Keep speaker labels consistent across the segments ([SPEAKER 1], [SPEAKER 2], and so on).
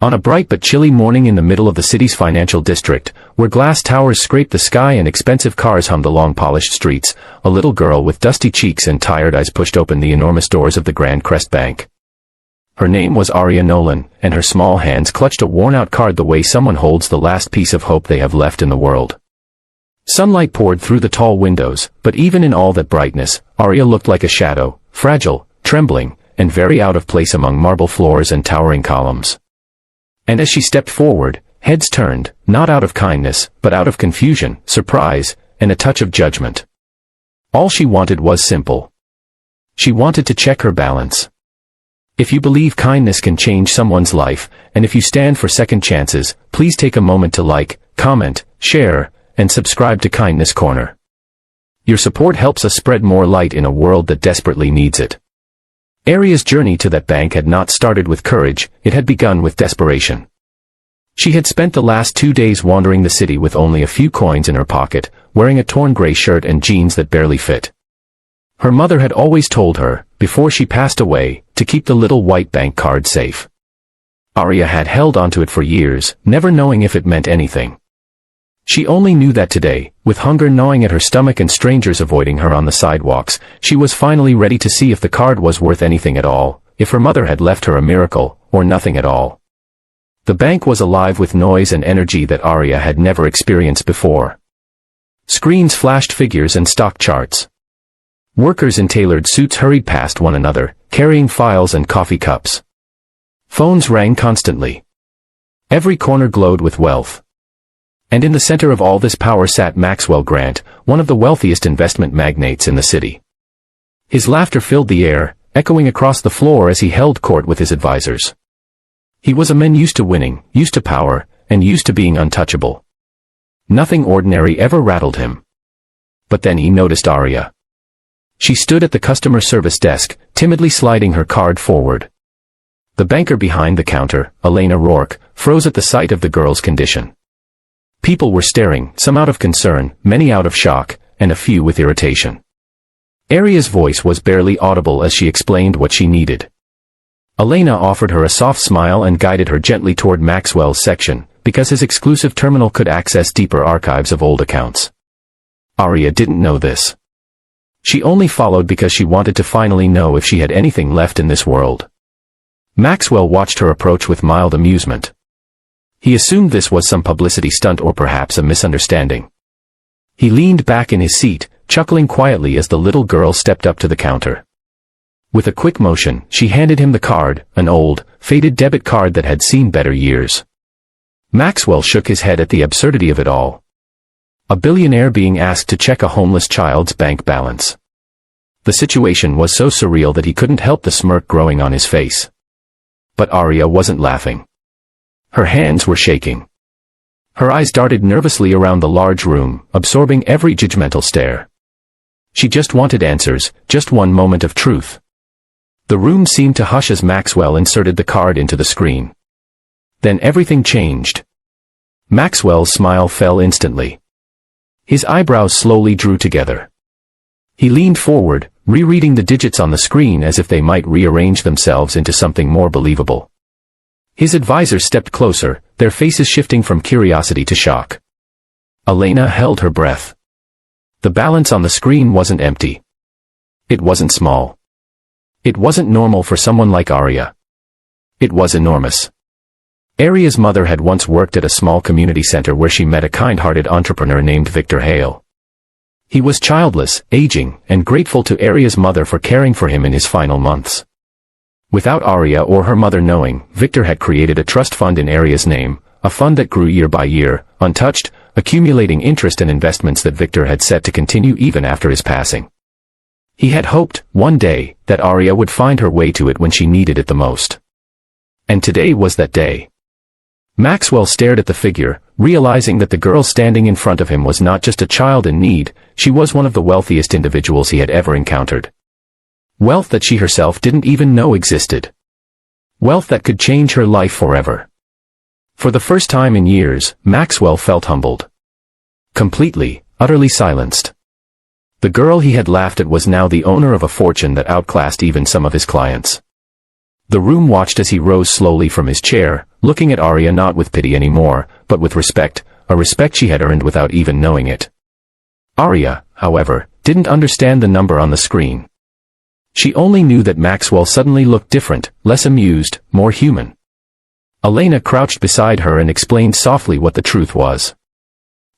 [SPEAKER 1] On a bright but chilly morning in the middle of the city's financial district, where glass towers scraped the sky and expensive cars hummed along polished streets, a little girl with dusty cheeks and tired eyes pushed open the enormous doors of the Grand Crest Bank. Her name was Aria Nolan, and her small hands clutched a worn-out card the way someone holds the last piece of hope they have left in the world. Sunlight poured through the tall windows, but even in all that brightness, Aria looked like a shadow, fragile, trembling, and very out of place among marble floors and towering columns. And as she stepped forward, heads turned, not out of kindness, but out of confusion, surprise, and a touch of judgment. All she wanted was simple. She wanted to check her balance. If you believe kindness can change someone's life, and if you stand for second chances, please take a moment to like, comment, share, and subscribe to Kindness Corner. Your support helps us spread more light in a world that desperately needs it. Aria's journey to that bank had not started with courage, it had begun with desperation. She had spent the last 2 days wandering the city with only a few coins in her pocket, wearing a torn gray shirt and jeans that barely fit. Her mother had always told her, before she passed away, to keep the little white bank card safe. Aria had held onto it for years, never knowing if it meant anything. She only knew that today, with hunger gnawing at her stomach and strangers avoiding her on the sidewalks, she was finally ready to see if the card was worth anything at all, if her mother had left her a miracle, or nothing at all. The bank was alive with noise and energy that Aria had never experienced before. Screens flashed figures and stock charts. Workers in tailored suits hurried past one another, carrying files and coffee cups. Phones rang constantly. Every corner glowed with wealth. And in the center of all this power sat Maxwell Grant, one of the wealthiest investment magnates in the city. His laughter filled the air, echoing across the floor as he held court with his advisors. He was a man used to winning, used to power, and used to being untouchable. Nothing ordinary ever rattled him. But then he noticed Aria. She stood at the customer service desk, timidly sliding her card forward. The banker behind the counter, Elena Rourke, froze at the sight of the girl's condition. People were staring, some out of concern, many out of shock, and a few with irritation. Aria's voice was barely audible as she explained what she needed. Elena offered her a soft smile and guided her gently toward Maxwell's section, because his exclusive terminal could access deeper archives of old accounts. Aria didn't know this. She only followed because she wanted to finally know if she had anything left in this world. Maxwell watched her approach with mild amusement. He assumed this was some publicity stunt or perhaps a misunderstanding. He leaned back in his seat, chuckling quietly as the little girl stepped up to the counter. With a quick motion, she handed him the card, an old, faded debit card that had seen better years. Maxwell shook his head at the absurdity of it all. A billionaire being asked to check a homeless child's bank balance. The situation was so surreal that he couldn't help the smirk growing on his face. But Aria wasn't laughing. Her hands were shaking. Her eyes darted nervously around the large room, absorbing every judgmental stare. She just wanted answers, just one moment of truth. The room seemed to hush as Maxwell inserted the card into the screen. Then everything changed. Maxwell's smile fell instantly. His eyebrows slowly drew together. He leaned forward, rereading the digits on the screen as if they might rearrange themselves into something more believable. His advisors stepped closer, their faces shifting from curiosity to shock. Elena held her breath. The balance on the screen wasn't empty. It wasn't small. It wasn't normal for someone like Aria. It was enormous. Aria's mother had once worked at a small community center where she met a kind-hearted entrepreneur named Victor Hale. He was childless, aging, and grateful to Aria's mother for caring for him in his final months. Without Aria or her mother knowing, Victor had created a trust fund in Aria's name, a fund that grew year by year, untouched, accumulating interest and investments that Victor had set to continue even after his passing. He had hoped, one day, that Aria would find her way to it when she needed it the most. And today was that day. Maxwell stared at the figure, realizing that the girl standing in front of him was not just a child in need, she was one of the wealthiest individuals he had ever encountered. Wealth that she herself didn't even know existed. Wealth that could change her life forever. For the first time in years, Maxwell felt humbled. Completely, utterly silenced. The girl he had laughed at was now the owner of a fortune that outclassed even some of his clients. The room watched as he rose slowly from his chair, looking at Arya not with pity anymore, but with respect, a respect she had earned without even knowing it. Arya, however, didn't understand the number on the screen. She only knew that Maxwell suddenly looked different, less amused, more human. Elena crouched beside her and explained softly what the truth was.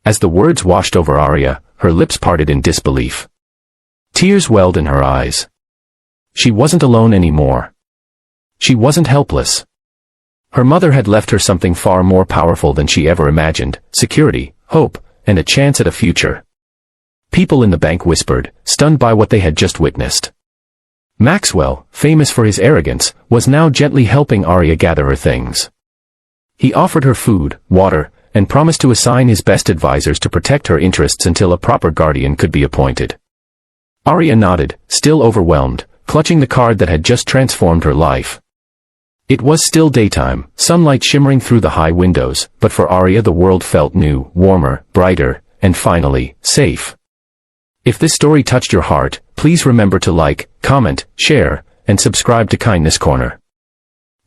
[SPEAKER 1] As the words washed over Arya, her lips parted in disbelief. Tears welled in her eyes. She wasn't alone anymore. She wasn't helpless. Her mother had left her something far more powerful than she ever imagined: security, hope, and a chance at a future. People in the bank whispered, stunned by what they had just witnessed. Maxwell, famous for his arrogance, was now gently helping Arya gather her things. He offered her food, water, and promised to assign his best advisors to protect her interests until a proper guardian could be appointed. Arya nodded, still overwhelmed, clutching the card that had just transformed her life. It was still daytime, sunlight shimmering through the high windows, but for Arya the world felt new, warmer, brighter, and finally, safe. If this story touched your heart, please remember to like, comment, share, and subscribe to Kindness Corner.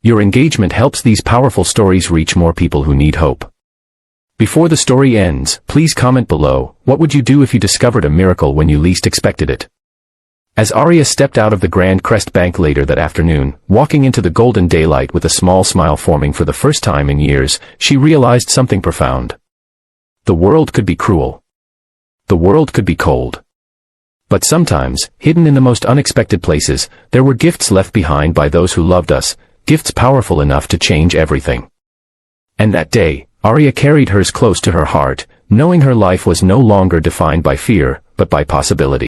[SPEAKER 1] Your engagement helps these powerful stories reach more people who need hope. Before the story ends, please comment below, what would you do if you discovered a miracle when you least expected it? As Arya stepped out of the Grand Crest Bank later that afternoon, walking into the golden daylight with a small smile forming for the first time in years, she realized something profound. The world could be cruel. The world could be cold. But sometimes, hidden in the most unexpected places, there were gifts left behind by those who loved us, gifts powerful enough to change everything. And that day, Arya carried hers close to her heart, knowing her life was no longer defined by fear, but by possibility.